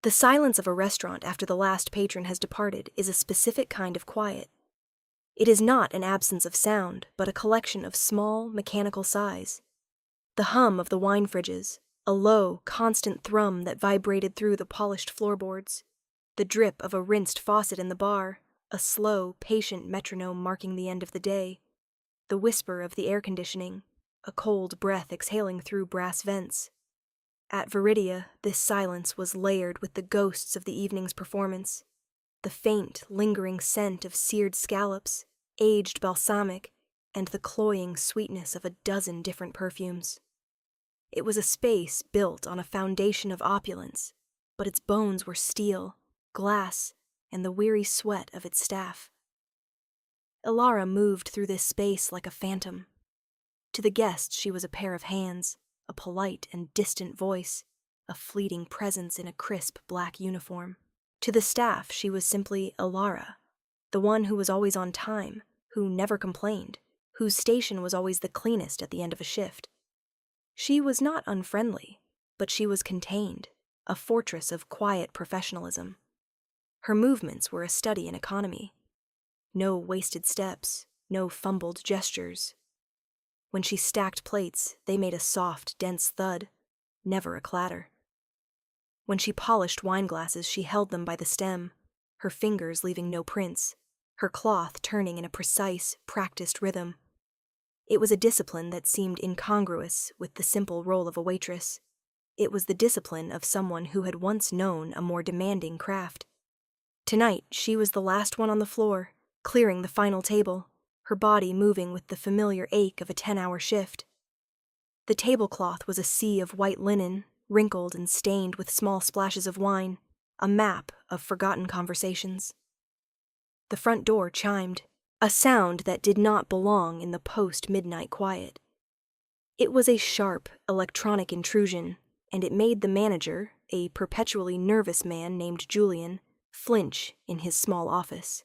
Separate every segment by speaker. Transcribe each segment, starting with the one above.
Speaker 1: The silence of a restaurant after the last patron has departed is a specific kind of quiet. It is not an absence of sound, but a collection of small, mechanical sighs. The hum of the wine fridges, a low, constant thrum that vibrated through the polished floorboards, the drip of a rinsed faucet in the bar, a slow, patient metronome marking the end of the day, the whisper of the air conditioning, a cold breath exhaling through brass vents. At Viridia, this silence was layered with the ghosts of the evening's performance, the faint, lingering scent of seared scallops, aged balsamic, and the cloying sweetness of a dozen different perfumes. It was a space built on a foundation of opulence, but its bones were steel, glass, and the weary sweat of its staff. Ilara moved through this space like a phantom. To the guests she was a pair of hands, a polite and distant voice, a fleeting presence in a crisp black uniform. To the staff she was simply Ilara, the one who was always on time, who never complained, whose station was always the cleanest at the end of a shift. She was not unfriendly, but she was contained, a fortress of quiet professionalism. Her movements were a study in economy. No wasted steps, no fumbled gestures. When she stacked plates, they made a soft, dense thud, never a clatter. When she polished wine glasses, she held them by the stem, her fingers leaving no prints, her cloth turning in a precise, practiced rhythm. It was a discipline that seemed incongruous with the simple role of a waitress. It was the discipline of someone who had once known a more demanding craft. Tonight, she was the last one on the floor, clearing the final table, her body moving with the familiar ache of a 10-hour shift. The tablecloth was a sea of white linen, wrinkled and stained with small splashes of wine, a map of forgotten conversations. The front door chimed, a sound that did not belong in the post-midnight quiet. It was a sharp, electronic intrusion, and it made the manager, a perpetually nervous man named Julian, flinch in his small office.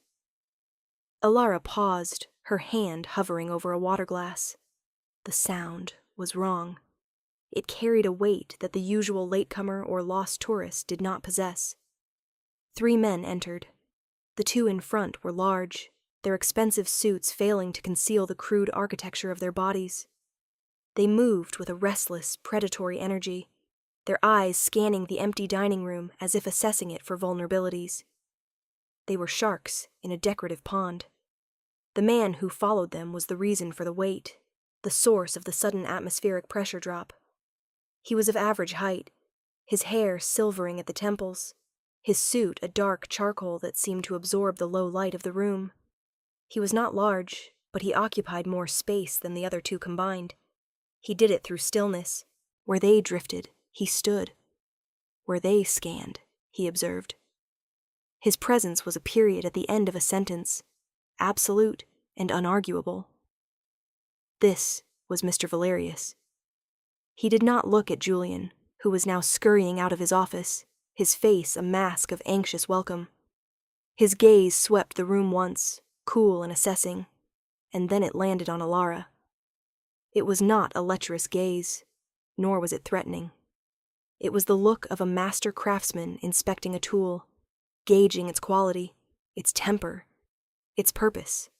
Speaker 1: Ilara paused, her hand hovering over a water glass. The sound was wrong. It carried a weight that the usual latecomer or lost tourist did not possess. 3 men entered. The 2 in front were large, their expensive suits failing to conceal the crude architecture of their bodies. They moved with a restless, predatory energy, their eyes scanning the empty dining room as if assessing it for vulnerabilities. They were sharks in a decorative pond. The man who followed them was the reason for the wait, the source of the sudden atmospheric pressure drop. He was of average height, his hair silvering at the temples, his suit a dark charcoal that seemed to absorb the low light of the room. He was not large, but he occupied more space than the other 2 combined. He did it through stillness. Where they drifted, he stood. Where they scanned, he observed. His presence was a period at the end of a sentence, absolute and unarguable. This was Mr. Valerius. He did not look at Julian, who was now scurrying out of his office, his face a mask of anxious welcome. His gaze swept the room once, cool and assessing, and then it landed on Ilara. It was not a lecherous gaze, nor was it threatening. It was the look of a master craftsman inspecting a tool, gauging its quality, its temper, its purpose.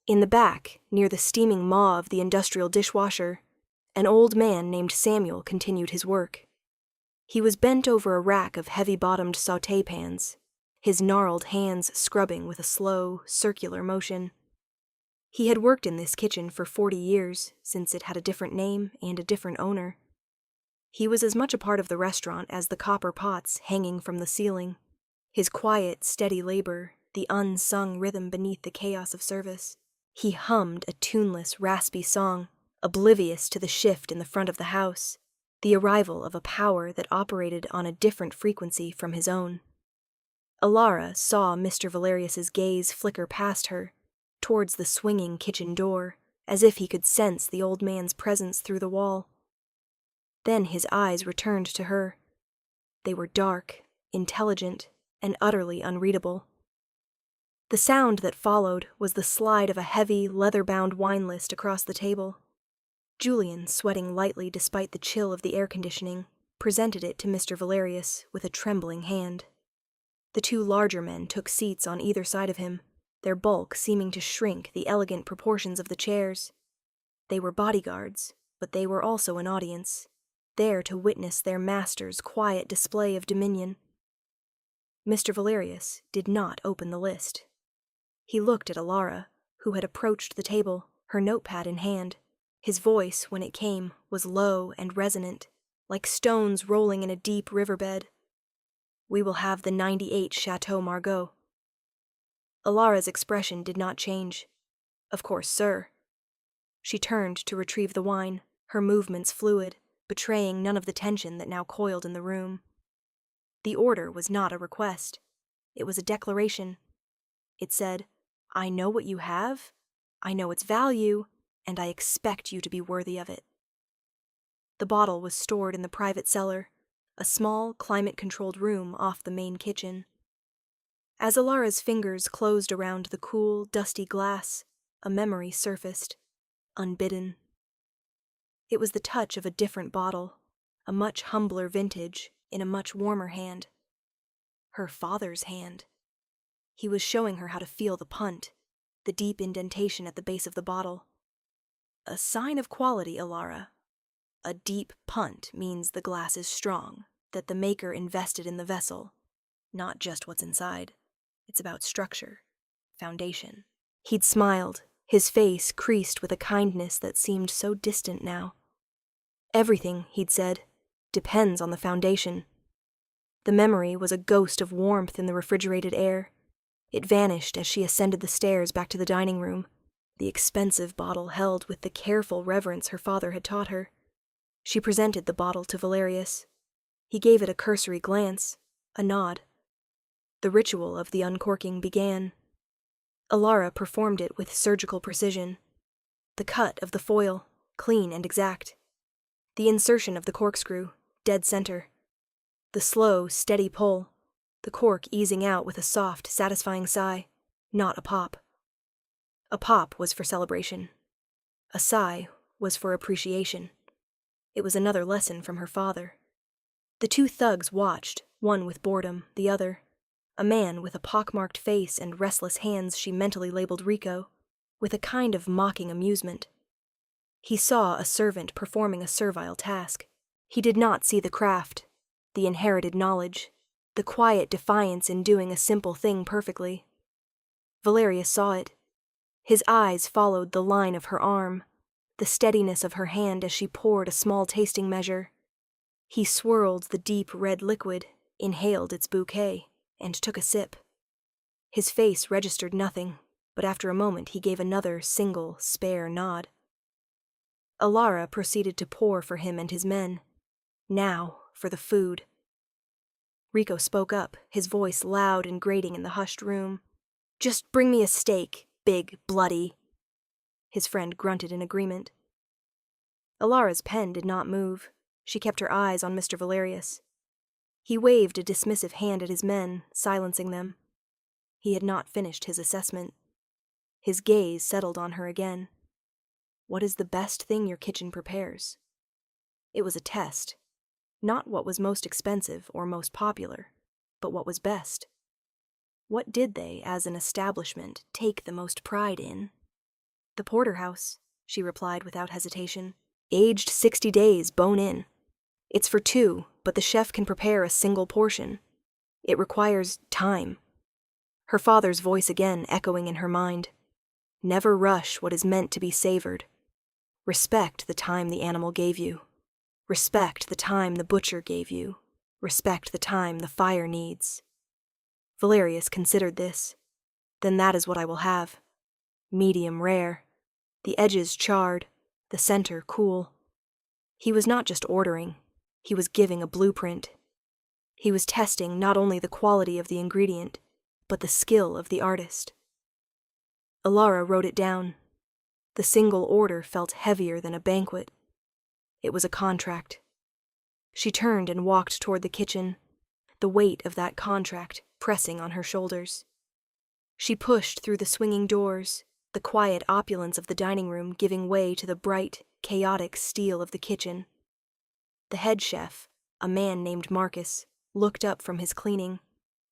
Speaker 1: In the back, near the steaming maw of the industrial dishwasher, an old man named Samuel continued his work. He was bent over a rack of heavy-bottomed sauté pans, his gnarled hands scrubbing with a slow, circular motion. He had worked in this kitchen for 40 years, since it had a different name and a different owner. He was as much a part of the restaurant as the copper pots hanging from the ceiling, his quiet, steady labor, the unsung rhythm beneath the chaos of service. He hummed a tuneless, raspy song, oblivious to the shift in the front of the house, the arrival of a power that operated on a different frequency from his own. Ilara saw Mr. Valerius's gaze flicker past her, towards the swinging kitchen door, as if he could sense the old man's presence through the wall. Then his eyes returned to her. They were dark, intelligent, and utterly unreadable. The sound that followed was the slide of a heavy, leather-bound wine list across the table. Julian, sweating lightly despite the chill of the air conditioning, presented it to Mr. Valerius with a trembling hand. The two larger men took seats on either side of him, their bulk seeming to shrink the elegant proportions of the chairs. They were bodyguards, but they were also an audience, there to witness their master's quiet display of dominion. Mr. Valerius did not open the list. He looked at Alara, who had approached the table, her notepad in hand. His voice, when it came, was low and resonant, like stones rolling in a deep riverbed. "We will have the 98 Chateau Margaux." Alara's expression did not change. "Of course, sir." She turned to retrieve the wine, her movements fluid, betraying none of the tension that now coiled in the room. The order was not a request. It was a declaration. It said, "I know what you have, I know its value, and I expect you to be worthy of it." The bottle was stored in the private cellar, a small, climate-controlled room off the main kitchen. As Alara's fingers closed around the cool, dusty glass, a memory surfaced, unbidden. It was the touch of a different bottle, a much humbler vintage, in a much warmer hand. Her father's hand. He was showing her how to feel the punt, the deep indentation at the base of the bottle. "A sign of quality, Alara. A deep punt means the glass is strong, that the maker invested in the vessel, not just what's inside. It's about structure, foundation." He'd smiled, his face creased with a kindness that seemed so distant now. "Everything," he'd said, "depends on the foundation." The memory was a ghost of warmth in the refrigerated air. It vanished as she ascended the stairs back to the dining room, the expensive bottle held with the careful reverence her father had taught her. She presented the bottle to Valerius. He gave it a cursory glance, a nod. The ritual of the uncorking began. Alara performed it with surgical precision. The cut of the foil, clean and exact. The insertion of the corkscrew, dead center. The slow, steady pull, the cork easing out with a soft, satisfying sigh, not a pop. A pop was for celebration. A sigh was for appreciation. It was another lesson from her father. The two thugs watched, one with boredom, the other. A man with a pockmarked face and restless hands she mentally labeled Rico, with a kind of mocking amusement. He saw a servant performing a servile task. He did not see the craft, the inherited knowledge, the quiet defiance in doing a simple thing perfectly. Valerius saw it. His eyes followed the line of her arm, the steadiness of her hand as she poured a small tasting measure. He swirled the deep red liquid, inhaled its bouquet, and took a sip. His face registered nothing, but after a moment he gave another single, spare nod. Alara proceeded to pour for him and his men. Now, for the food. Rico spoke up, his voice loud and grating in the hushed room. "Just bring me a steak, big, bloody." His friend grunted in agreement. Alara's pen did not move. She kept her eyes on Mr. Valerius. He waved a dismissive hand at his men, silencing them. He had not finished his assessment. His gaze settled on her again. "What is the best thing your kitchen prepares?" It was a test. Not what was most expensive or most popular, but what was best. What did they, as an establishment, take the most pride in? "The porterhouse," she replied without hesitation. "Aged 60 days, bone in. It's for two, but the chef can prepare a single portion. It requires time." Her father's voice again echoing in her mind. "Never rush what is meant to be savored. Respect the time the animal gave you. Respect the time the butcher gave you. Respect the time the fire needs." Valerius considered this. "Then that is what I will have. Medium rare. The edges charred, the center cool." He was not just ordering. He was giving a blueprint. He was testing not only the quality of the ingredient, but the skill of the artist. Alara wrote it down. The single order felt heavier than a banquet. It was a contract. She turned and walked toward the kitchen, the weight of that contract pressing on her shoulders. She pushed through the swinging doors, the quiet opulence of the dining room giving way to the bright, chaotic steel of the kitchen. The head chef, A man named Marcus looked up from his cleaning,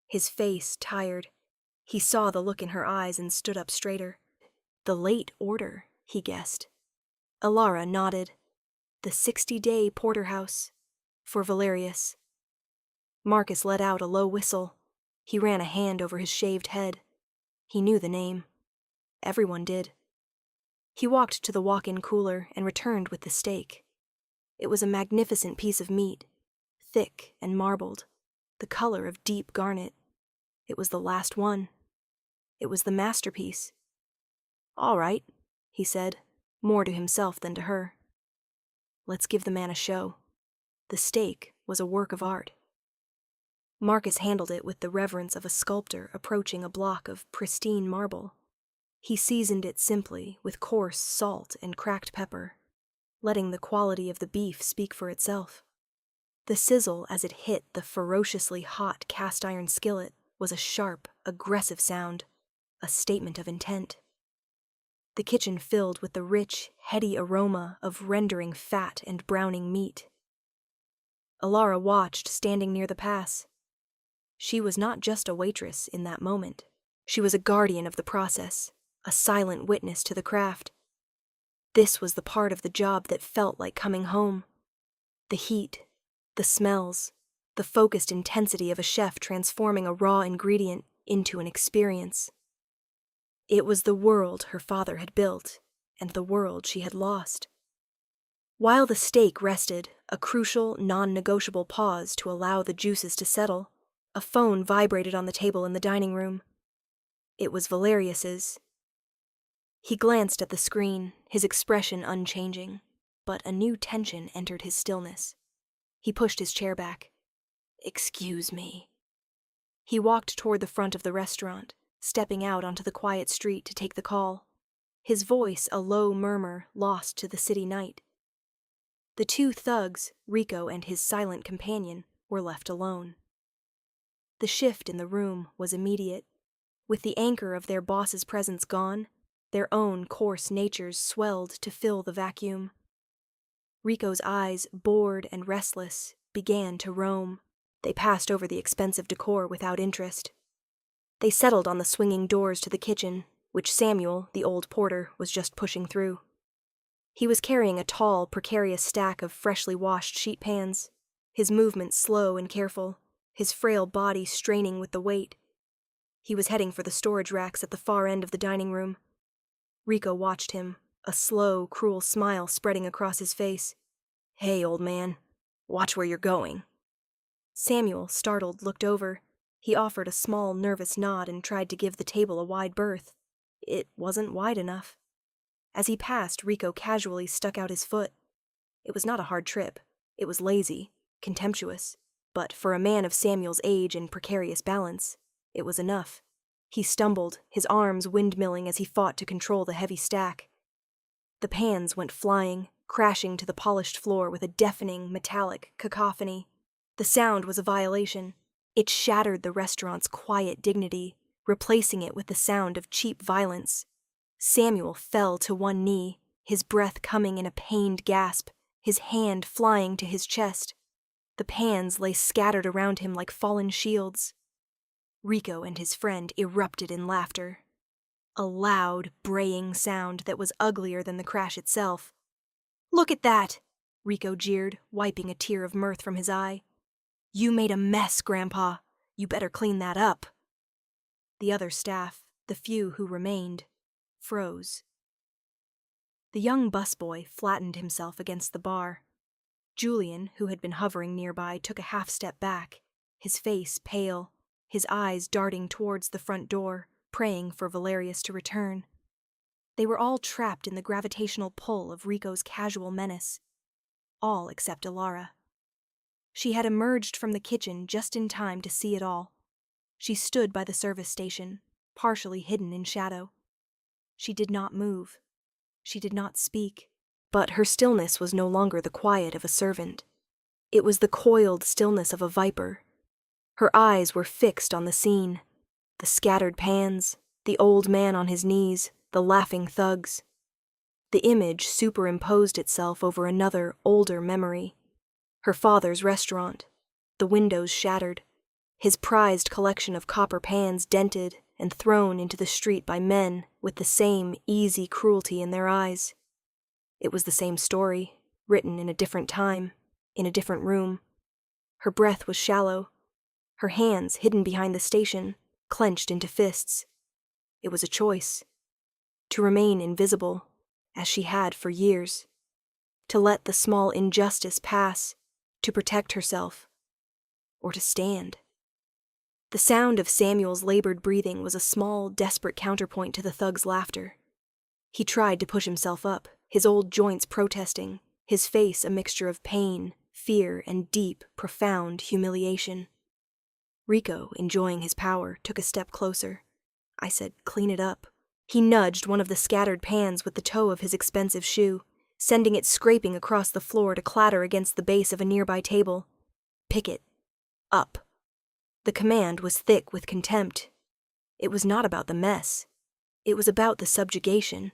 Speaker 1: his face tired. He saw the look in her eyes and stood up straighter. The late order, he guessed. Alara nodded. The 60-day porterhouse. For Valerius. Marcus let out a low whistle. He ran a hand over his shaved head. He knew the name. Everyone did. He walked to the walk-in cooler and returned with the steak. It was a magnificent piece of meat, thick and marbled, the color of deep garnet. It was the last one. It was the masterpiece. "All right," he said, more to himself than to her. "Let's give the man a show." The steak was a work of art. Marcus handled it with the reverence of a sculptor approaching a block of pristine marble. He seasoned it simply with coarse salt and cracked pepper, letting the quality of the beef speak for itself. The sizzle as it hit the ferociously hot cast-iron skillet was a sharp, aggressive sound, a statement of intent. The kitchen filled with the rich, heady aroma of rendering fat and browning meat. Alara watched, standing near the pass. She was not just a waitress in that moment. She was a guardian of the process, a silent witness to the craft. This was the part of the job that felt like coming home. The heat, the smells, the focused intensity of a chef transforming a raw ingredient into an experience. It was the world her father had built, and the world she had lost. While the steak rested, a crucial, non-negotiable pause to allow the juices to settle, a phone vibrated on the table in the dining room. It was Valerius's. He glanced at the screen, his expression unchanging, but a new tension entered his stillness. He pushed his chair back. "Excuse me." He walked toward the front of the restaurant, stepping out onto the quiet street to take the call, his voice a low murmur lost to the city night. The two thugs, Rico and his silent companion, were left alone. The shift in the room was immediate. With the anchor of their boss's presence gone, their own coarse natures swelled to fill the vacuum. Rico's eyes, bored and restless, began to roam. They passed over the expensive decor without interest. They settled on the swinging doors to the kitchen, which Samuel, the old porter, was just pushing through. He was carrying a tall, precarious stack of freshly washed sheet pans, his movements slow and careful, his frail body straining with the weight. He was heading for the storage racks at the far end of the dining room. Rico watched him, a slow, cruel smile spreading across his face. "Hey, old man, watch where you're going." Samuel, startled, looked over. He offered a small, nervous nod and tried to give the table a wide berth. It wasn't wide enough. As he passed, Rico casually stuck out his foot. It was not a hard trip. It was lazy, contemptuous. But for a man of Samuel's age and precarious balance, it was enough. He stumbled, his arms windmilling as he fought to control the heavy stack. The pans went flying, crashing to the polished floor with a deafening, metallic cacophony. The sound was a violation. It shattered the restaurant's quiet dignity, replacing it with the sound of cheap violence. Samuel fell to one knee, his breath coming in a pained gasp, his hand flying to his chest. The pans lay scattered around him like fallen shields. Rico and his friend erupted in laughter. A loud, braying sound that was uglier than the crash itself. "Look at that!" Rico jeered, wiping a tear of mirth from his eye. "You made a mess, Grandpa. You better clean that up." The other staff, the few who remained, froze. The young busboy flattened himself against the bar. Julian, who had been hovering nearby, took a half-step back, his face pale, his eyes darting towards the front door, praying for Valerius to return. They were all trapped in the gravitational pull of Rico's casual menace. All except Alara. She had emerged from the kitchen just in time to see it all. She stood by the service station, partially hidden in shadow. She did not move. She did not speak. But her stillness was no longer the quiet of a servant. It was the coiled stillness of a viper. Her eyes were fixed on the scene. The scattered pans, the old man on his knees, the laughing thugs. The image superimposed itself over another, older memory. Her father's restaurant, the windows shattered, his prized collection of copper pans dented and thrown into the street by men with the same easy cruelty in their eyes. It was the same story, written in a different time, in a different room. Her breath was shallow, her hands hidden behind the station, clenched into fists. It was a choice. To remain invisible, as she had for years. To let the small injustice pass, to protect herself, or to stand. The sound of Samuel's labored breathing was a small, desperate counterpoint to the thug's laughter. He tried to push himself up, his old joints protesting, his face a mixture of pain, fear, and deep, profound humiliation. Rico, enjoying his power, took a step closer. I said, "Clean it up." He nudged one of the scattered pans with the toe of his expensive shoe, sending it scraping across the floor to clatter against the base of a nearby table. "Pick it up." The command was thick with contempt. It was not about the mess. It was about the subjugation.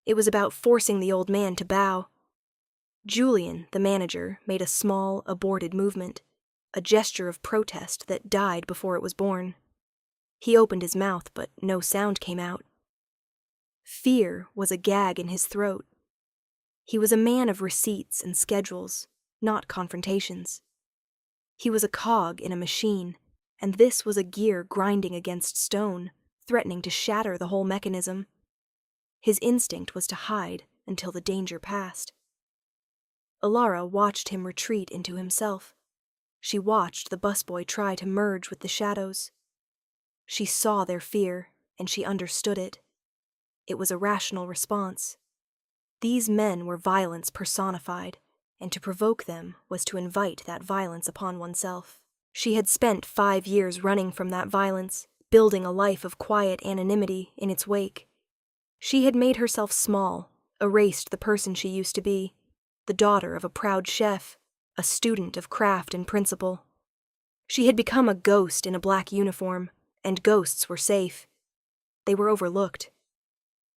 Speaker 1: It was about forcing the old man to bow. Julian, the manager, made a small, aborted movement, a gesture of protest that died before it was born. He opened his mouth, but no sound came out. Fear was a gag in his throat. He was a man of receipts and schedules, not confrontations. He was a cog in a machine, and this was a gear grinding against stone, threatening to shatter the whole mechanism. His instinct was to hide until the danger passed. Alara watched him retreat into himself. She watched the busboy try to merge with the shadows. She saw their fear, and she understood it. It was a rational response. These men were violence personified, and to provoke them was to invite that violence upon oneself. She had spent 5 years running from that violence, building a life of quiet anonymity in its wake. She had made herself small, erased the person she used to be, the daughter of a proud chef, a student of craft and principle. She had become a ghost in a black uniform, and ghosts were safe. They were overlooked.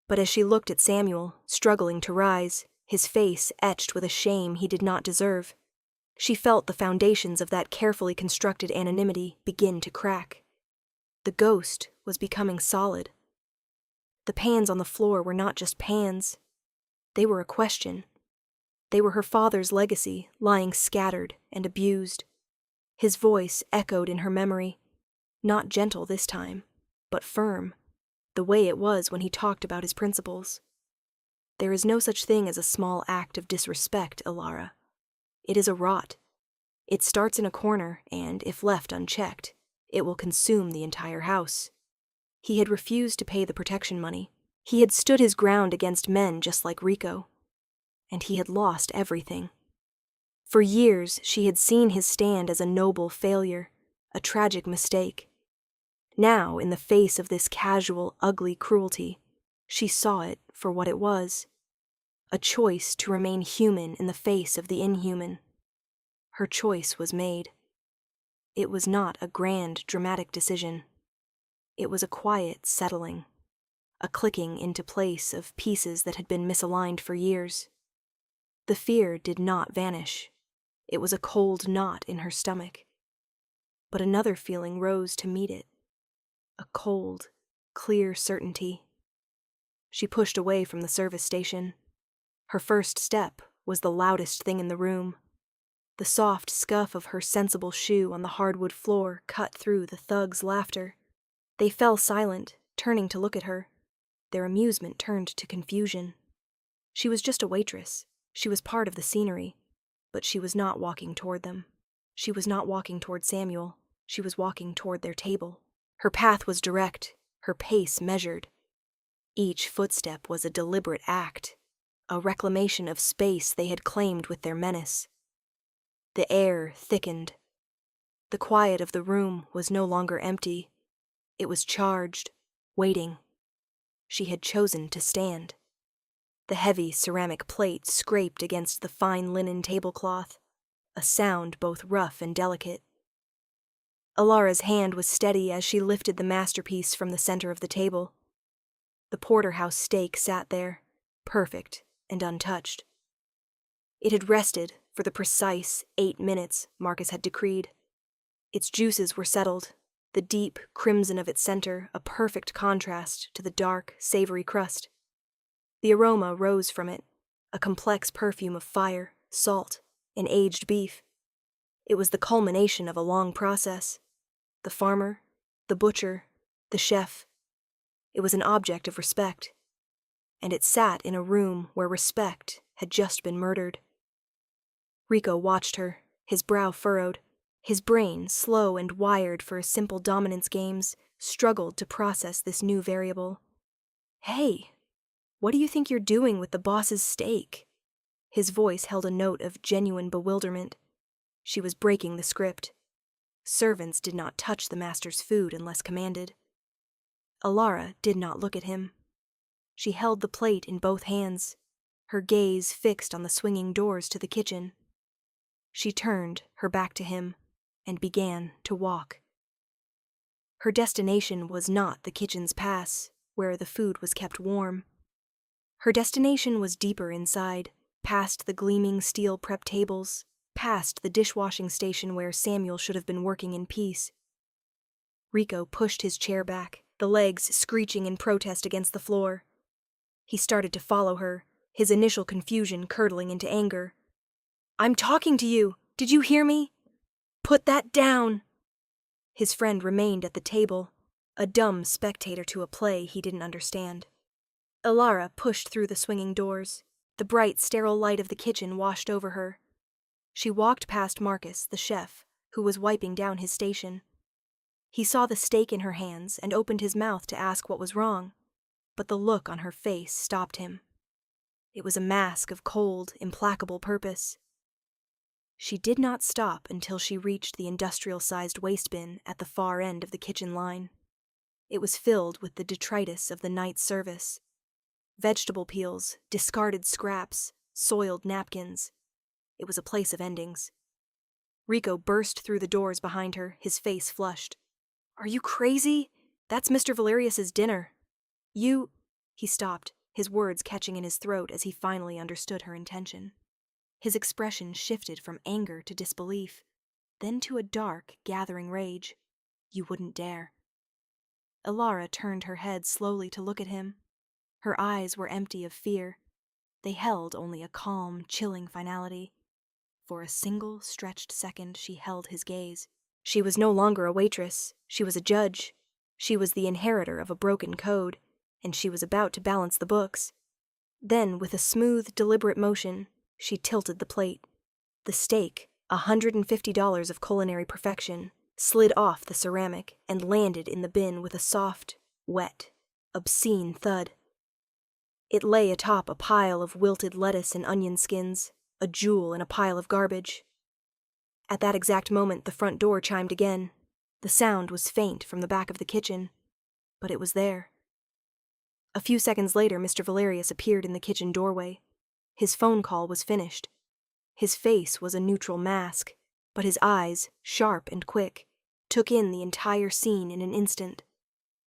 Speaker 1: But as she looked at Samuel, struggling to rise, his face etched with a shame he did not deserve, she felt the foundations of that carefully constructed anonymity begin to crack. The ghost was becoming solid. The pans on the floor were not just pans. They were a question. They were her father's legacy, lying scattered and abused. His voice echoed in her memory, not gentle this time, but firm, the way it was when he talked about his principles. There is no such thing as a small act of disrespect, Alara. It is a rot. It starts in a corner, and, if left unchecked, it will consume the entire house. He had refused to pay the protection money. He had stood his ground against men just like Rico. And he had lost everything. For years, she had seen his stand as a noble failure, a tragic mistake. Now, in the face of this casual, ugly cruelty, she saw it for what it was. A choice to remain human in the face of the inhuman. Her choice was made. It was not a grand, dramatic decision. It was a quiet settling, a clicking into place of pieces that had been misaligned for years. The fear did not vanish. It was a cold knot in her stomach. But another feeling rose to meet it. A cold, clear certainty. She pushed away from the service station. Her first step was the loudest thing in the room. The soft scuff of her sensible shoe on the hardwood floor cut through the thug's laughter. They fell silent, turning to look at her. Their amusement turned to confusion. She was just a waitress. She was part of the scenery. But she was not walking toward them. She was not walking toward Samuel. She was walking toward their table. Her path was direct, her pace measured. Each footstep was a deliberate act, a reclamation of space they had claimed with their menace. The air thickened. The quiet of the room was no longer empty. It was charged, waiting. She had chosen to stand. The heavy ceramic plate scraped against the fine linen tablecloth, a sound both rough and delicate. Alara's hand was steady as she lifted the masterpiece from the center of the table. The porterhouse steak sat there, perfect and untouched. It had rested, for the precise 8 minutes Marcus had decreed. Its juices were settled, the deep crimson of its center a perfect contrast to the dark, savory crust. The aroma rose from it, a complex perfume of fire, salt, and aged beef. It was the culmination of a long process. The farmer, the butcher, the chef. It was an object of respect. And it sat in a room where respect had just been murdered. Rico watched her, his brow furrowed. His brain, slow and wired for simple dominance games, struggled to process this new variable. "Hey, what do you think you're doing with the boss's steak?" His voice held a note of genuine bewilderment. She was breaking the script. Servants did not touch the master's food unless commanded. Alara did not look at him. She held the plate in both hands, her gaze fixed on the swinging doors to the kitchen. She turned, her back to him, and began to walk. Her destination was not the kitchen's pass, where the food was kept warm. Her destination was deeper inside, past the gleaming steel prep tables, past the dishwashing station where Samuel should have been working in peace. Rico pushed his chair back, the legs screeching in protest against the floor. He started to follow her, his initial confusion curdling into anger. "I'm talking to you! Did you hear me? Put that down!" His friend remained at the table, a dumb spectator to a play he didn't understand. Alara pushed through the swinging doors. The bright, sterile light of the kitchen washed over her. She walked past Marcus, the chef, who was wiping down his station. He saw the steak in her hands and opened his mouth to ask what was wrong, but the look on her face stopped him. It was a mask of cold, implacable purpose. She did not stop until she reached the industrial-sized waste bin at the far end of the kitchen line. It was filled with the detritus of the night's service. Vegetable peels, discarded scraps, soiled napkins. It was a place of endings. Rico burst through the doors behind her, his face flushed. "Are you crazy? That's Mr. Valerius's dinner. You—" He stopped, his words catching in his throat as he finally understood her intention. His expression shifted from anger to disbelief, then to a dark, gathering rage. "You wouldn't dare." Alara turned her head slowly to look at him. Her eyes were empty of fear. They held only a calm, chilling finality. For a single, stretched second, she held his gaze. She was no longer a waitress. She was a judge. She was the inheritor of a broken code, and she was about to balance the books. Then, with a smooth, deliberate motion, she tilted the plate. The steak, $150 of culinary perfection, slid off the ceramic and landed in the bin with a soft, wet, obscene thud. It lay atop a pile of wilted lettuce and onion skins, a jewel in a pile of garbage. At that exact moment, the front door chimed again. The sound was faint from the back of the kitchen, but it was there. A few seconds later, Mr. Valerius appeared in the kitchen doorway. His phone call was finished. His face was a neutral mask, but his eyes, sharp and quick, took in the entire scene in an instant.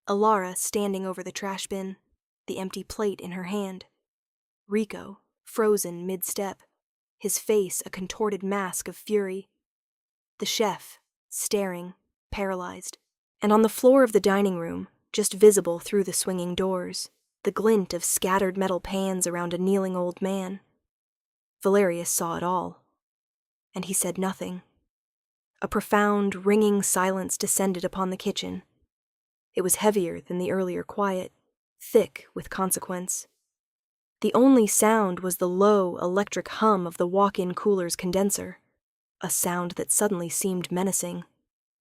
Speaker 1: Alara standing over the trash bin, the empty plate in her hand. Rico, frozen mid-step, his face a contorted mask of fury. The chef, staring, paralyzed. And on the floor of the dining room, just visible through the swinging doors, the glint of scattered metal pans around a kneeling old man. Valerius saw it all, and he said nothing. A profound, ringing silence descended upon the kitchen. It was heavier than the earlier quiet, thick with consequence. The only sound was the low, electric hum of the walk-in cooler's condenser, a sound that suddenly seemed menacing,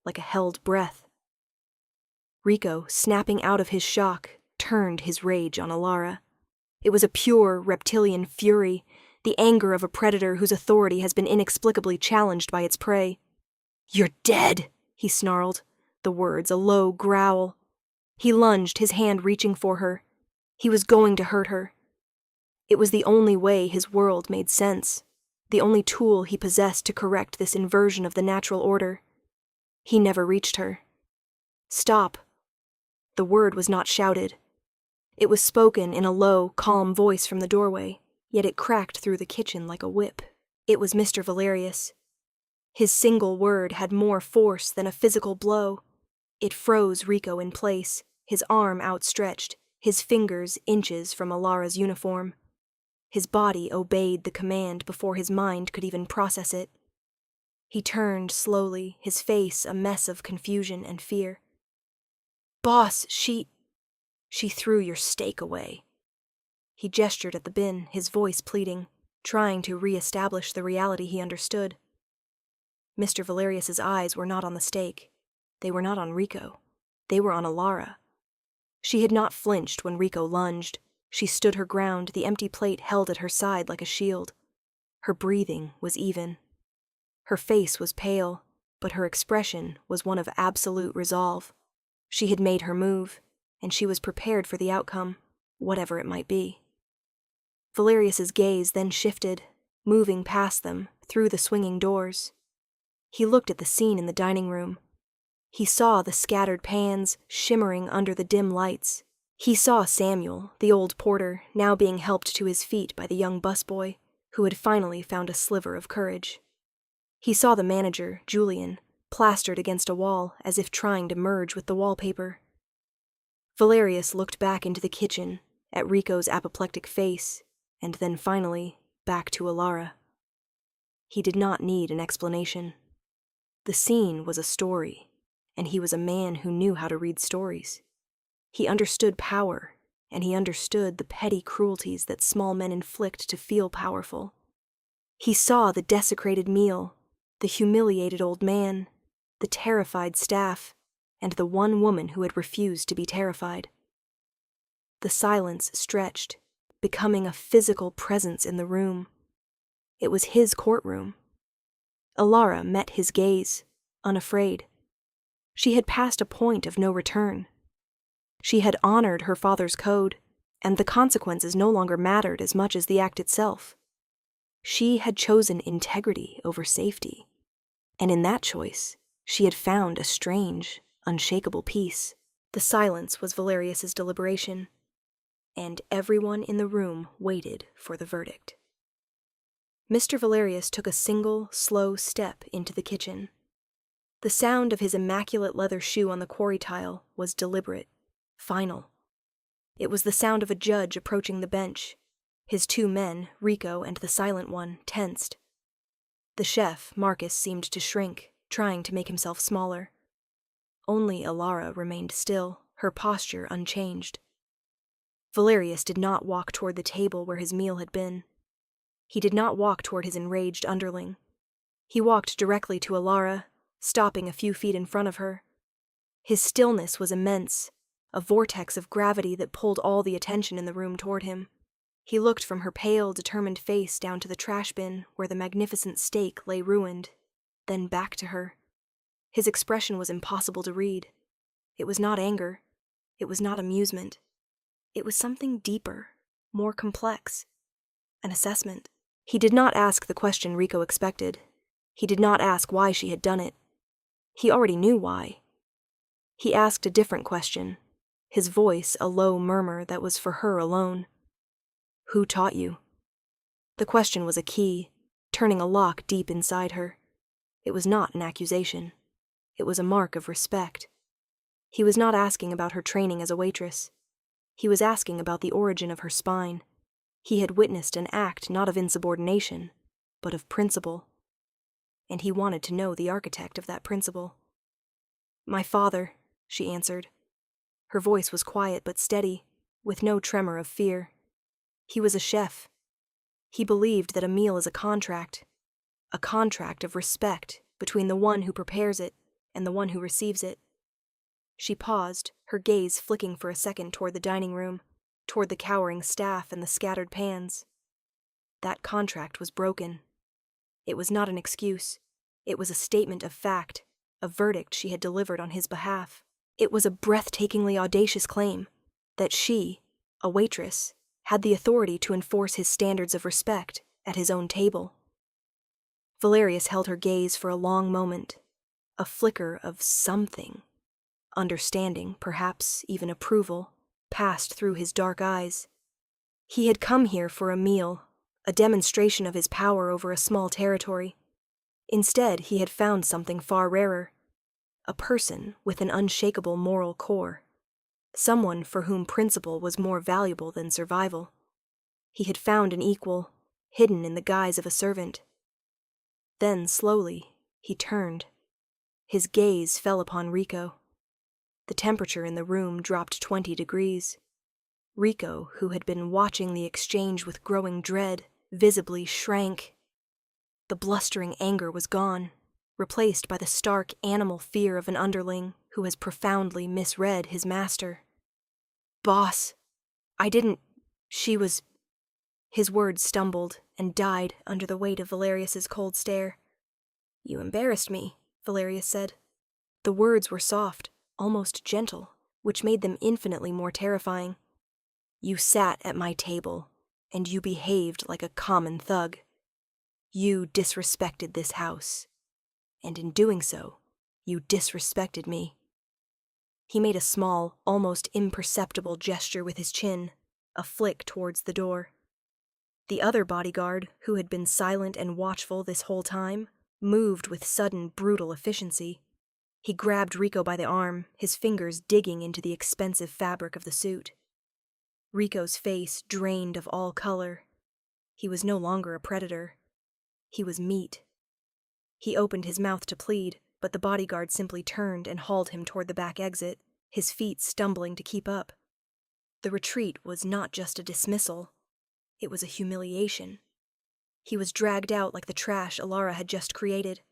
Speaker 1: like a held breath. Rico, snapping out of his shock, turned his rage on Alara. It was a pure, reptilian fury, the anger of a predator whose authority has been inexplicably challenged by its prey. "You're dead," he snarled, the words a low growl. He lunged, his hand reaching for her. He was going to hurt her. It was the only way his world made sense, the only tool he possessed to correct this inversion of the natural order. He never reached her. "Stop." The word was not shouted. It was spoken in a low, calm voice from the doorway, yet it cracked through the kitchen like a whip, It was Mr. Valerius. His single word had more force than a physical blow. It froze Rico in place, his arm outstretched, his fingers inches from Alara's uniform. His body obeyed the command before his mind could even process it. He turned slowly, his face a mess of confusion and fear. "Boss, she threw your steak away." He gestured at the bin, his voice pleading, trying to re-establish the reality he understood. Mr. Valerius's eyes were not on the steak. They were not on Rico. They were on Alara. She had not flinched when Rico lunged. She stood her ground, the empty plate held at her side like a shield. Her breathing was even. Her face was pale, but her expression was one of absolute resolve. She had made her move, and she was prepared for the outcome, whatever it might be. Valerius's gaze then shifted, moving past them, through the swinging doors. He looked at the scene in the dining room. He saw the scattered pans shimmering under the dim lights. He saw Samuel, the old porter, now being helped to his feet by the young busboy, who had finally found a sliver of courage. He saw the manager, Julian, plastered against a wall as if trying to merge with the wallpaper. Valerius looked back into the kitchen, at Rico's apoplectic face, and then finally back to Alara. He did not need an explanation. The scene was a story, and he was a man who knew how to read stories. He understood power, and he understood the petty cruelties that small men inflict to feel powerful. He saw the desecrated meal, the humiliated old man, the terrified staff, and the one woman who had refused to be terrified. The silence stretched, becoming a physical presence in the room. It was his courtroom. Alara met his gaze, unafraid. She had passed a point of no return. She had honored her father's code, and the consequences no longer mattered as much as the act itself. She had chosen integrity over safety, and in that choice, she had found a strange, unshakable peace. The silence was Valerius's deliberation, and everyone in the room waited for the verdict. Mr. Valerius took a single, slow step into the kitchen. The sound of his immaculate leather shoe on the quarry tile was deliberate, final. It was the sound of a judge approaching the bench. His two men, Rico and the silent one, tensed. The chef, Marcus, seemed to shrink, trying to make himself smaller. Only Alara remained still, her posture unchanged. Valerius did not walk toward the table where his meal had been. He did not walk toward his enraged underling. He walked directly to Alara, stopping a few feet in front of her. His stillness was immense, a vortex of gravity that pulled all the attention in the room toward him. He looked from her pale, determined face down to the trash bin where the magnificent steak lay ruined, then back to her. His expression was impossible to read. It was not anger. It was not amusement. It was something deeper, more complex. An assessment. He did not ask the question Rico expected. He did not ask why she had done it. He already knew why. He asked a different question, his voice a low murmur that was for her alone. Who taught you? The question was a key, turning a lock deep inside her. It was not an accusation. It was a mark of respect. He was not asking about her training as a waitress. He was asking about the origin of her spine. He had witnessed an act not of insubordination, but of principle. And he wanted to know the architect of that principle. My father, she answered. Her voice was quiet but steady, with no tremor of fear. He was a chef. He believed that a meal is a contract of respect between the one who prepares it and the one who receives it. She paused, her gaze flicking for a second toward the dining room, toward the cowering staff and the scattered pans. That contract was broken. It was not an excuse. It was a statement of fact, a verdict she had delivered on his behalf. It was a breathtakingly audacious claim that she, a waitress, had the authority to enforce his standards of respect at his own table. Valerius held her gaze for a long moment, a flicker of something. Understanding, perhaps even approval, passed through his dark eyes. He had come here for a meal, a demonstration of his power over a small territory. Instead, he had found something far rarer, a person with an unshakable moral core, someone for whom principle was more valuable than survival. He had found an equal, hidden in the guise of a servant. Then, slowly, he turned. His gaze fell upon Rico. The temperature in the room dropped 20 degrees. Rico, who had been watching the exchange with growing dread, visibly shrank. The blustering anger was gone, replaced by the stark animal fear of an underling who has profoundly misread his master. "Boss, I didn't... she was..." His words stumbled and died under the weight of Valerius's cold stare. "You embarrassed me," Valerius said. The words were soft, almost gentle, which made them infinitely more terrifying. "You sat at my table, and you behaved like a common thug. You disrespected this house, and in doing so, you disrespected me." He made a small, almost imperceptible gesture with his chin, a flick towards the door. The other bodyguard, who had been silent and watchful this whole time, moved with sudden, brutal efficiency. He grabbed Rico by the arm, his fingers digging into the expensive fabric of the suit. Rico's face drained of all color. He was no longer a predator. He was meat. He opened his mouth to plead, but the bodyguard simply turned and hauled him toward the back exit, his feet stumbling to keep up. The retreat was not just a dismissal. It was a humiliation. He was dragged out like the trash Alara had just created.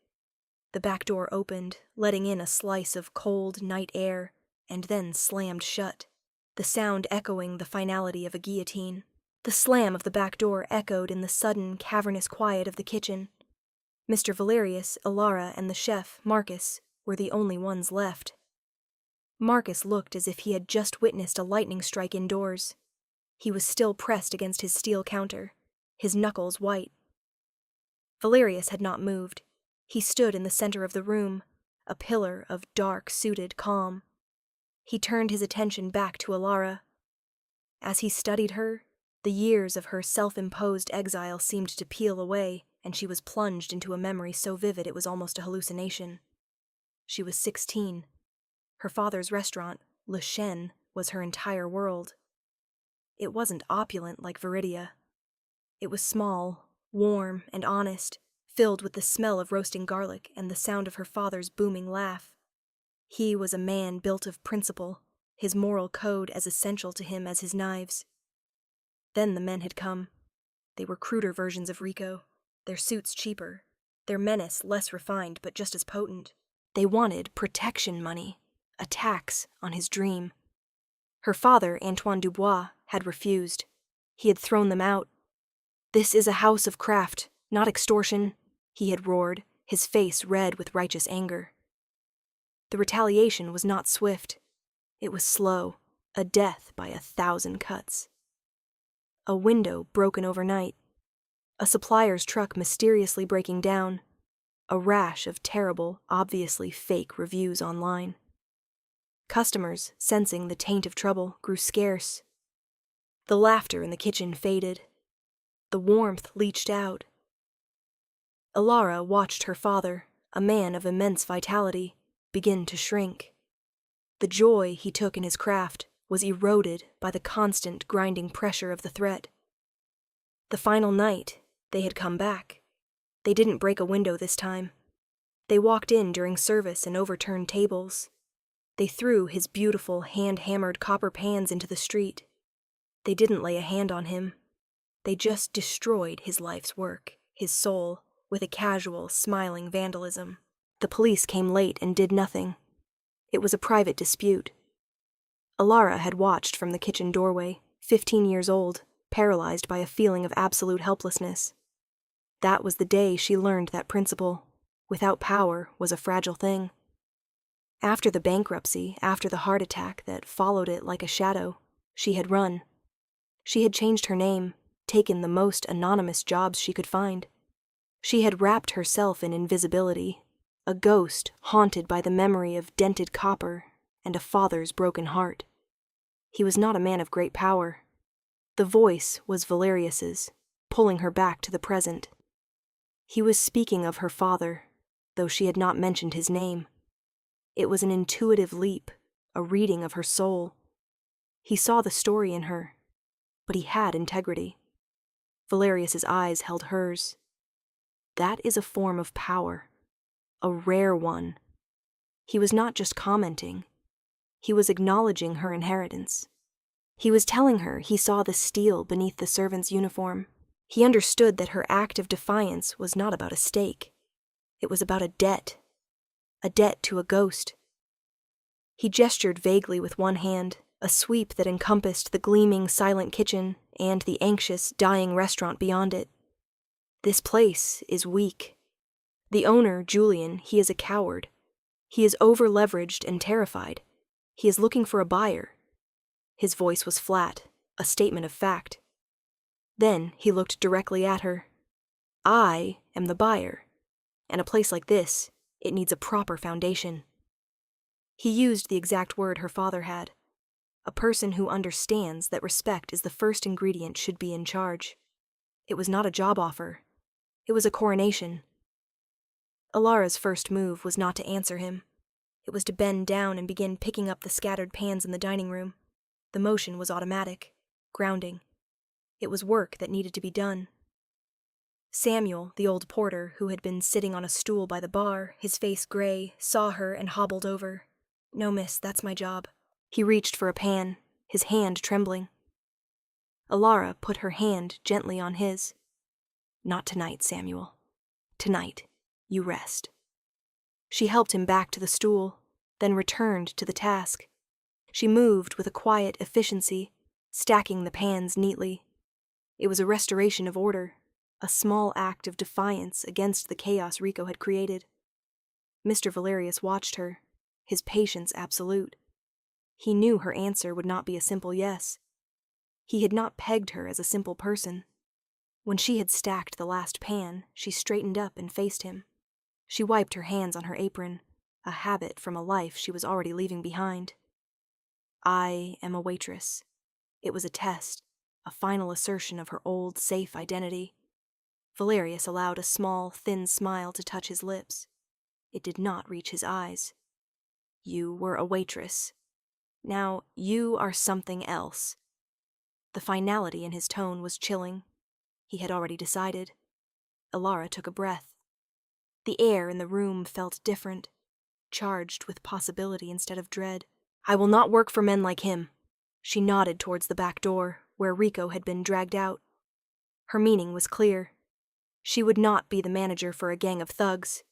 Speaker 1: The back door opened, letting in a slice of cold night air, and then slammed shut, the sound echoing the finality of a guillotine. The slam of the back door echoed in the sudden, cavernous quiet of the kitchen. Mr. Valerius, Alara, and the chef, Marcus, were the only ones left. Marcus looked as if he had just witnessed a lightning strike indoors. He was still pressed against his steel counter, his knuckles white. Valerius had not moved. He stood in the center of the room, a pillar of dark, suited calm. He turned his attention back to Alara. As he studied her, the years of her self-imposed exile seemed to peel away, and she was plunged into a memory so vivid it was almost a hallucination. She was 16. Her father's restaurant, Le Chien, was her entire world. It wasn't opulent like Viridia. It was small, warm, and honest, filled with the smell of roasting garlic and the sound of her father's booming laugh. He was a man built of principle, his moral code as essential to him as his knives. Then the men had come. They were cruder versions of Rico, their suits cheaper, their menace less refined but just as potent. They wanted protection money, a tax on his dream. Her father, Antoine Dubois, had refused. He had thrown them out. "This is a house of craft, not extortion," he had roared, his face red with righteous anger. The retaliation was not swift. It was slow, a death by 1,000 cuts. A window broken overnight. A supplier's truck mysteriously breaking down. A rash of terrible, obviously fake reviews online. Customers, sensing the taint of trouble, grew scarce. The laughter in the kitchen faded. The warmth leached out. Alara watched her father, a man of immense vitality, begin to shrink. The joy he took in his craft was eroded by the constant grinding pressure of the threat. The final night, they had come back. They didn't break a window this time. They walked in during service and overturned tables. They threw his beautiful, hand-hammered copper pans into the street. They didn't lay a hand on him. They just destroyed his life's work, his soul, with a casual, smiling vandalism. The police came late and did nothing. It was a private dispute. Alara had watched from the kitchen doorway, 15 years old, paralyzed by a feeling of absolute helplessness. That was the day she learned that principle, without power, was a fragile thing. After the bankruptcy, after the heart attack that followed it like a shadow, she had run. She had changed her name, taken the most anonymous jobs she could find. She had wrapped herself in invisibility, a ghost haunted by the memory of dented copper and a father's broken heart. He was not a man of great power. The voice was Valerius's, pulling her back to the present. He was speaking of her father, though she had not mentioned his name. It was an intuitive leap, a reading of her soul. He saw the story in her, but he had integrity. Valerius's eyes held hers. That is a form of power, a rare one. He was not just commenting. He was acknowledging her inheritance. He was telling her he saw the steel beneath the servant's uniform. He understood that her act of defiance was not about a stake. It was about a debt to a ghost. He gestured vaguely with one hand, a sweep that encompassed the gleaming, silent kitchen and the anxious, dying restaurant beyond it. This place is weak. The owner, Julian, he is a coward. He is over-leveraged and terrified. He is looking for a buyer. His voice was flat, a statement of fact. Then he looked directly at her. I am the buyer, and a place like this, it needs a proper foundation. He used the exact word her father had. A person who understands that respect is the first ingredient should be in charge. It was not a job offer. It was a coronation. Alara's first move was not to answer him. It was to bend down and begin picking up the scattered pans in the dining room. The motion was automatic, grounding. It was work that needed to be done. Samuel, the old porter, who had been sitting on a stool by the bar, his face gray, saw her and hobbled over. "No, miss, that's my job." He reached for a pan, his hand trembling. Alara put her hand gently on his. "Not tonight, Samuel. Tonight, you rest." She helped him back to the stool, then returned to the task. She moved with a quiet efficiency, stacking the pans neatly. It was a restoration of order, a small act of defiance against the chaos Rico had created. Mr. Valerius watched her, his patience absolute. He knew her answer would not be a simple yes. He had not pegged her as a simple person. When she had stacked the last pan, she straightened up and faced him. She wiped her hands on her apron, a habit from a life she was already leaving behind. "I am a waitress." It was a test, a final assertion of her old, safe identity. Valerius allowed a small, thin smile to touch his lips. It did not reach his eyes. "You were a waitress. Now, you are something else." The finality in his tone was chilling. He had already decided. Alara took a breath. The air in the room felt different, charged with possibility instead of dread. "I will not work for men like him." She nodded towards the back door, where Rico had been dragged out. Her meaning was clear. She would not be the manager for a gang of thugs.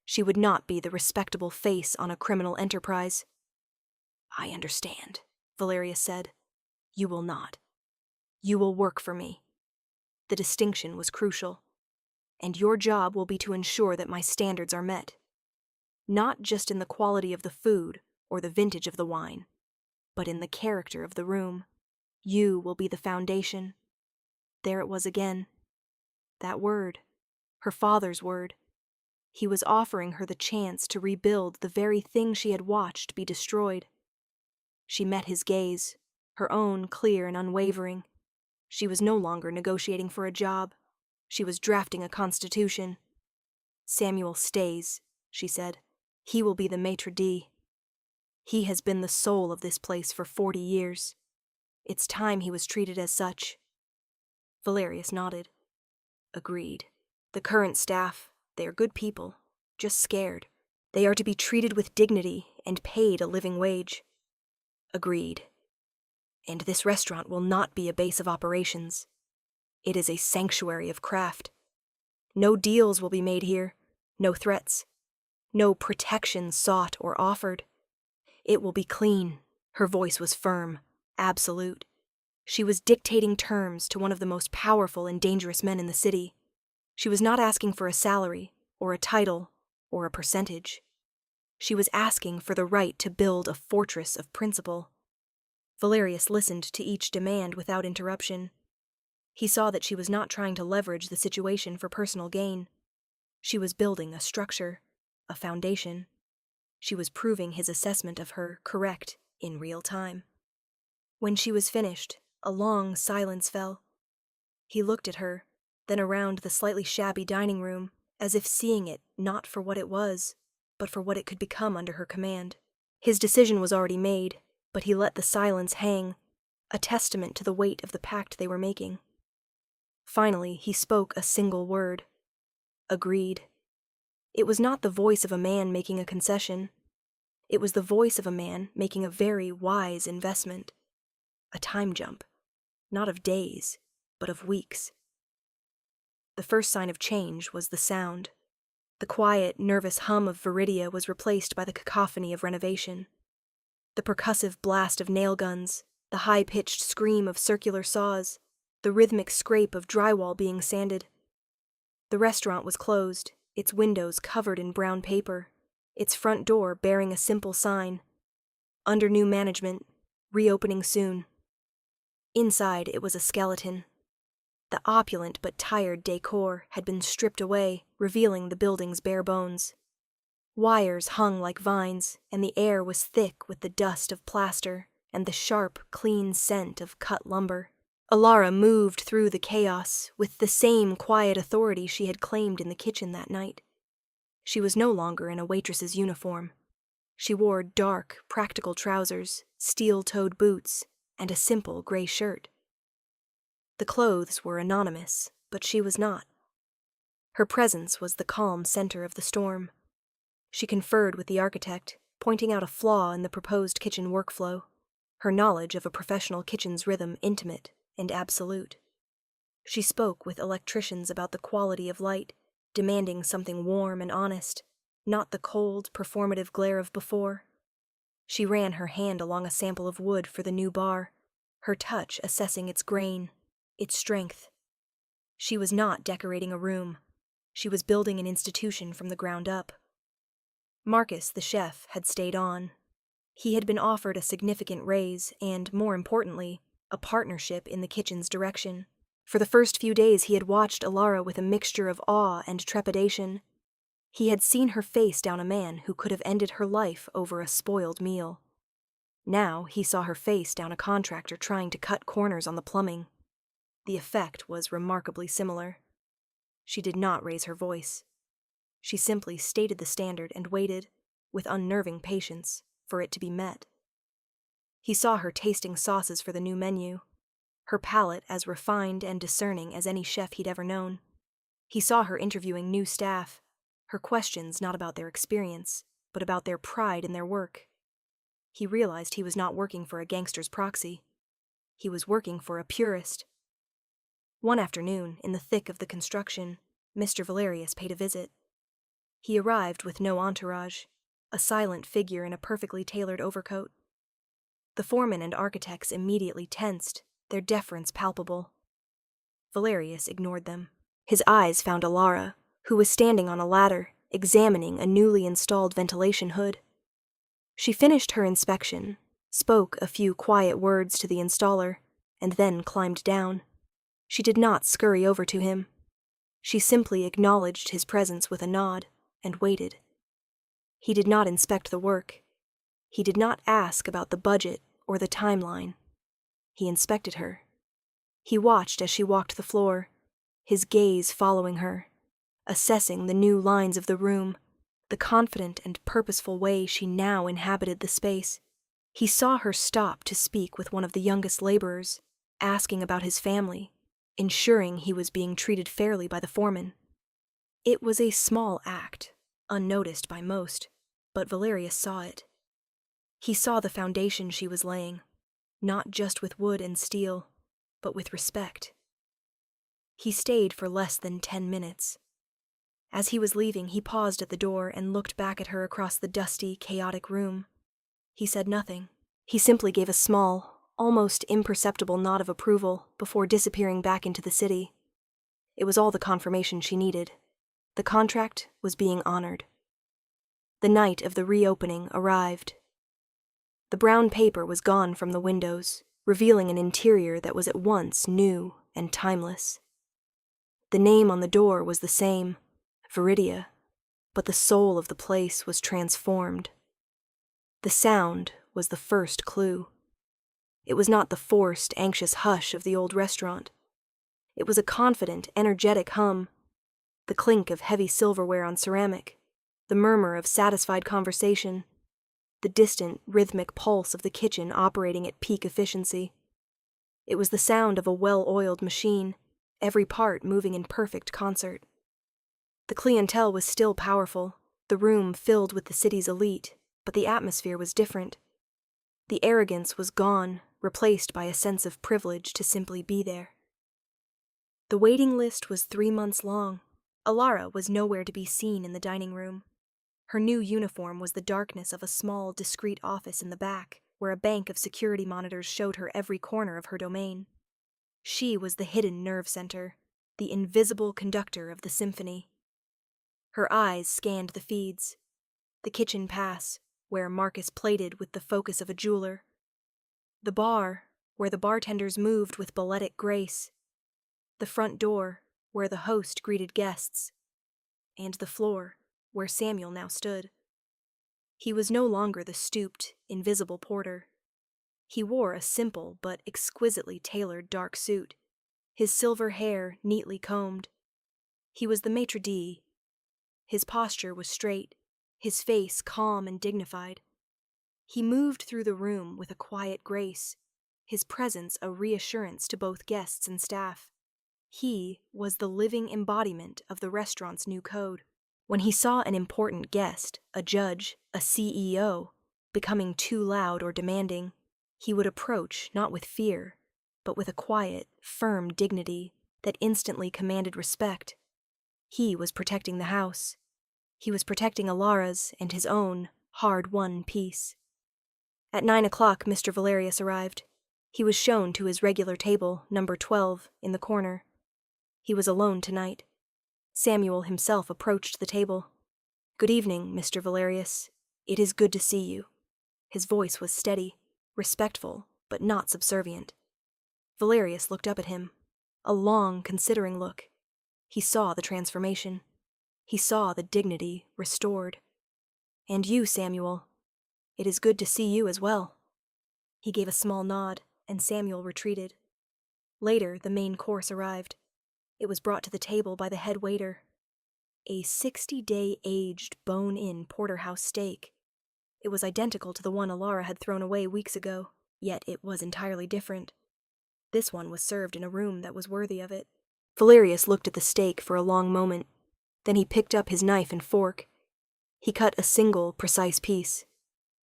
Speaker 1: She would not be the respectable face on a criminal enterprise. "I understand," Valerius said. "You will not. You will work for me." The distinction was crucial. "And your job will be to ensure that my standards are met. Not just in the quality of the food or the vintage of the wine, but in the character of the room. You will be the foundation." There it was again. That word. Her father's word. He was offering her the chance to rebuild the very thing she had watched be destroyed. She met his gaze, her own clear and unwavering. She was no longer negotiating for a job. She was drafting a constitution. "Samuel stays," she said. "He will be the maitre d'. He has been the soul of this place for 40 years. It's time he was treated as such." Valerius nodded. "Agreed. The current staff, they are good people, just scared. They are to be treated with dignity and paid a living wage." "Agreed. And this restaurant will not be a base of operations. It is a sanctuary of craft. No deals will be made here, no threats, no protection sought or offered. It will be clean." Her voice was firm, absolute. She was dictating terms to one of the most powerful and dangerous men in the city. She was not asking for a salary, or a title, or a percentage. She was asking for the right to build a fortress of principle. Valerius listened to each demand without interruption. He saw that she was not trying to leverage the situation for personal gain. She was building a structure, a foundation. She was proving his assessment of her correct in real time. When she was finished, a long silence fell. He looked at her, then around the slightly shabby dining room, as if seeing it not for what it was, but for what it could become under her command. His decision was already made, but he let the silence hang, a testament to the weight of the pact they were making. Finally, he spoke a single word. Agreed. It was not the voice of a man making a concession. It was the voice of a man making a very wise investment. A time jump, not of days, but of weeks. The first sign of change was the sound. The quiet, nervous hum of Viridia was replaced by the cacophony of renovation. The percussive blast of nail guns, the high-pitched scream of circular saws, the rhythmic scrape of drywall being sanded. The restaurant was closed, its windows covered in brown paper, its front door bearing a simple sign, "Under new management, reopening soon." Inside it was a skeleton. The opulent but tired decor had been stripped away, revealing the building's bare bones. Wires hung like vines, and the air was thick with the dust of plaster and the sharp, clean scent of cut lumber. Alara moved through the chaos with the same quiet authority she had claimed in the kitchen that night. She was no longer in a waitress's uniform. She wore dark, practical trousers, steel-toed boots, and a simple gray shirt. The clothes were anonymous, but she was not. Her presence was the calm center of the storm. She conferred with the architect, pointing out a flaw in the proposed kitchen workflow, her knowledge of a professional kitchen's rhythm intimate and absolute. She spoke with electricians about the quality of light, demanding something warm and honest, not the cold, performative glare of before. She ran her hand along a sample of wood for the new bar, her touch assessing its grain, its strength. She was not decorating a room. She was building an institution from the ground up. Marcus, the chef, had stayed on. He had been offered a significant raise and, more importantly, a partnership in the kitchen's direction. For the first few days he had watched Alara with a mixture of awe and trepidation. He had seen her face down a man who could have ended her life over a spoiled meal. Now he saw her face down a contractor trying to cut corners on the plumbing. The effect was remarkably similar. She did not raise her voice. She simply stated the standard and waited, with unnerving patience, for it to be met. He saw her tasting sauces for the new menu, her palate as refined and discerning as any chef he'd ever known. He saw her interviewing new staff, her questions not about their experience, but about their pride in their work. He realized he was not working for a gangster's proxy. He was working for a purist. One afternoon, in the thick of the construction, Mr. Valerius paid a visit. He arrived with no entourage, a silent figure in a perfectly tailored overcoat. The foreman and architects immediately tensed, their deference palpable. Valerius ignored them. His eyes found Alara, who was standing on a ladder, examining a newly installed ventilation hood. She finished her inspection, spoke a few quiet words to the installer, and then climbed down. She did not scurry over to him. She simply acknowledged his presence with a nod, and waited. He did not inspect the work. He did not ask about the budget or the timeline. He inspected her. He watched as she walked the floor, his gaze following her, assessing the new lines of the room, the confident and purposeful way she now inhabited the space. He saw her stop to speak with one of the youngest laborers, asking about his family, ensuring he was being treated fairly by the foreman. It was a small act, unnoticed by most, but Valerius saw it. He saw the foundation she was laying, not just with wood and steel, but with respect. He stayed for less than 10 minutes. As he was leaving, he paused at the door and looked back at her across the dusty, chaotic room. He said nothing. He simply gave a small, almost imperceptible nod of approval before disappearing back into the city. It was all the confirmation she needed. The contract was being honored. The night of the reopening arrived. The brown paper was gone from the windows, revealing an interior that was at once new and timeless. The name on the door was the same, Viridia, but the soul of the place was transformed. The sound was the first clue. It was not the forced, anxious hush of the old restaurant. It was a confident, energetic hum. The clink of heavy silverware on ceramic, the murmur of satisfied conversation, the distant, rhythmic pulse of the kitchen operating at peak efficiency. It was the sound of a well-oiled machine, every part moving in perfect concert. The clientele was still powerful, the room filled with the city's elite, but the atmosphere was different. The arrogance was gone, replaced by a sense of privilege to simply be there. The waiting list was 3 months long. Alara was nowhere to be seen in the dining room. Her new uniform was the darkness of a small, discreet office in the back, where a bank of security monitors showed her every corner of her domain. She was the hidden nerve center, the invisible conductor of the symphony. Her eyes scanned the feeds. The kitchen pass, where Marcus plated with the focus of a jeweler. The bar, where the bartenders moved with balletic grace. The front door, where the host greeted guests. And the floor, where Samuel now stood. He was no longer the stooped, invisible porter. He wore a simple but exquisitely tailored dark suit, his silver hair neatly combed. He was the maitre d'. His posture was straight, his face calm and dignified. He moved through the room with a quiet grace, his presence a reassurance to both guests and staff. He was the living embodiment of the restaurant's new code. When he saw an important guest, a judge, a CEO, becoming too loud or demanding, he would approach not with fear, but with a quiet, firm dignity that instantly commanded respect. He was protecting the house. He was protecting Alara's and his own hard-won peace. At 9 o'clock, Mr. Valerius arrived. He was shown to his regular table, number 12, in the corner. He was alone tonight. Samuel himself approached the table. "Good evening, Mr. Valerius. It is good to see you." His voice was steady, respectful, but not subservient. Valerius looked up at him. A long, considering look. He saw the transformation. He saw the dignity restored. "And you, Samuel. It is good to see you as well." He gave a small nod, and Samuel retreated. Later, the main course arrived. It was brought to the table by the head waiter. A 60-day aged, bone-in porterhouse steak. It was identical to the one Alara had thrown away weeks ago, yet it was entirely different. This one was served in a room that was worthy of it. Valerius looked at the steak for a long moment. Then he picked up his knife and fork. He cut a single, precise piece.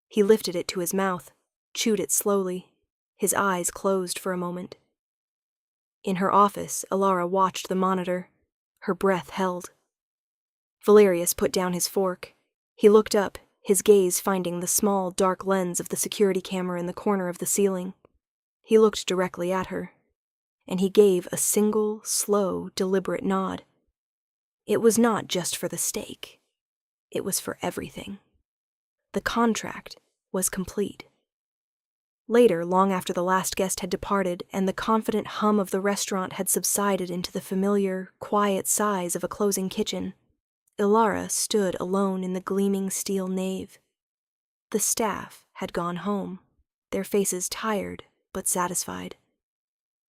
Speaker 1: He lifted it to his mouth, chewed it slowly. His eyes closed for a moment. In her office, Alara watched the monitor, her breath held. Valerius put down his fork. He looked up, his gaze finding the small, dark lens of the security camera in the corner of the ceiling. He looked directly at her, and he gave a single, slow, deliberate nod. It was not just for the steak. It was for everything. The contract was complete. Later, long after the last guest had departed and the confident hum of the restaurant had subsided into the familiar, quiet sighs of a closing kitchen, Alara stood alone in the gleaming steel nave. The staff had gone home, their faces tired but satisfied.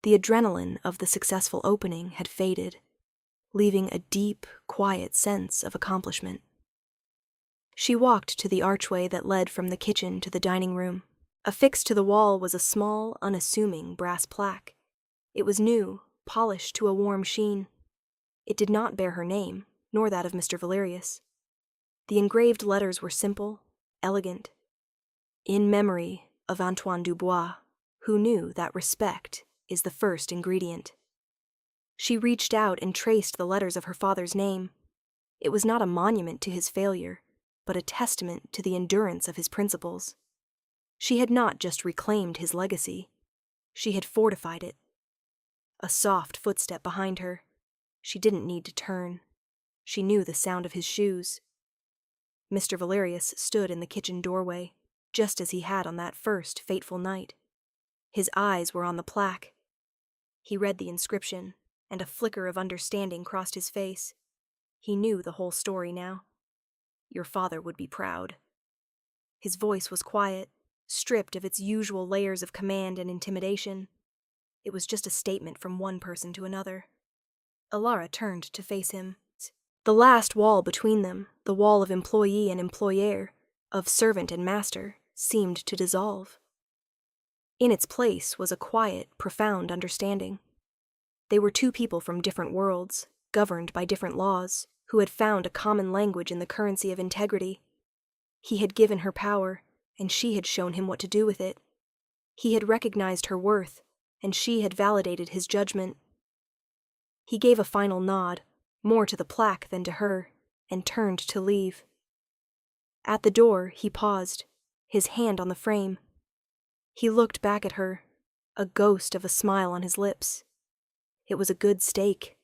Speaker 1: The adrenaline of the successful opening had faded, leaving a deep, quiet sense of accomplishment. She walked to the archway that led from the kitchen to the dining room. Affixed to the wall was a small, unassuming brass plaque. It was new, polished to a warm sheen. It did not bear her name, nor that of Mr. Valerius. The engraved letters were simple, elegant. In memory of Antoine Dubois, who knew that respect is the first ingredient. She reached out and traced the letters of her father's name. It was not a monument to his failure, but a testament to the endurance of his principles. She had not just reclaimed his legacy, she had fortified it. A soft footstep behind her. She didn't need to turn. She knew the sound of his shoes. Mr. Valerius stood in the kitchen doorway, just as he had on that first fateful night. His eyes were on the plaque. He read the inscription, and a flicker of understanding crossed his face. He knew the whole story now. Your father would be proud. His voice was quiet, stripped of its usual layers of command and intimidation. It was just a statement from one person to another. Alara turned to face him. The last wall between them, the wall of employee and employer, of servant and master, seemed to dissolve. In its place was a quiet, profound understanding. They were two people from different worlds, governed by different laws, who had found a common language in the currency of integrity. He had given her power, and she had shown him what to do with it. He had recognized her worth, and she had validated his judgment. He gave a final nod, more to the plaque than to her, and turned to leave. At the door, he paused, his hand on the frame. He looked back at her, a ghost of a smile on his lips. It was a good steak.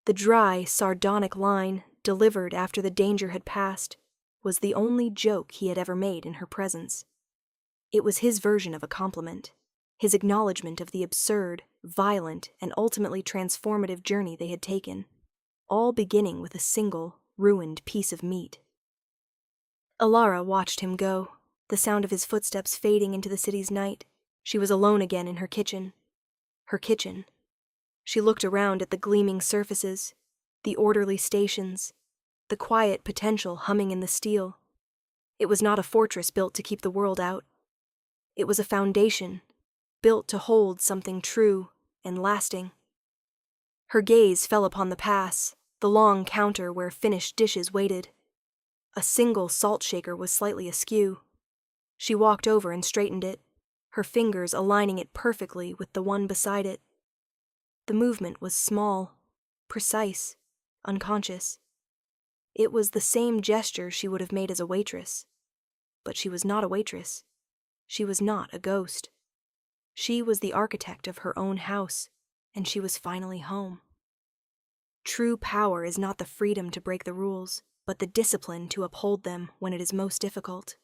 Speaker 1: The dry, sardonic line, delivered after the danger had passed, was the only joke he had ever made in her presence. It was his version of a compliment, his acknowledgement of the absurd, violent, and ultimately transformative journey they had taken, all beginning with a single, ruined piece of meat. Alara watched him go, the sound of his footsteps fading into the city's night. She was alone again in her kitchen. Her kitchen. She looked around at the gleaming surfaces, the orderly stations, the quiet potential humming in the steel. It was not a fortress built to keep the world out. It was a foundation, built to hold something true and lasting. Her gaze fell upon the pass, the long counter where finished dishes waited. A single salt shaker was slightly askew. She walked over and straightened it, her fingers aligning it perfectly with the one beside it. The movement was small, precise, unconscious. It was the same gesture she would have made as a waitress. But she was not a waitress. She was not a ghost. She was the architect of her own house, and she was finally home. True power is not the freedom to break the rules, but the discipline to uphold them when it is most difficult.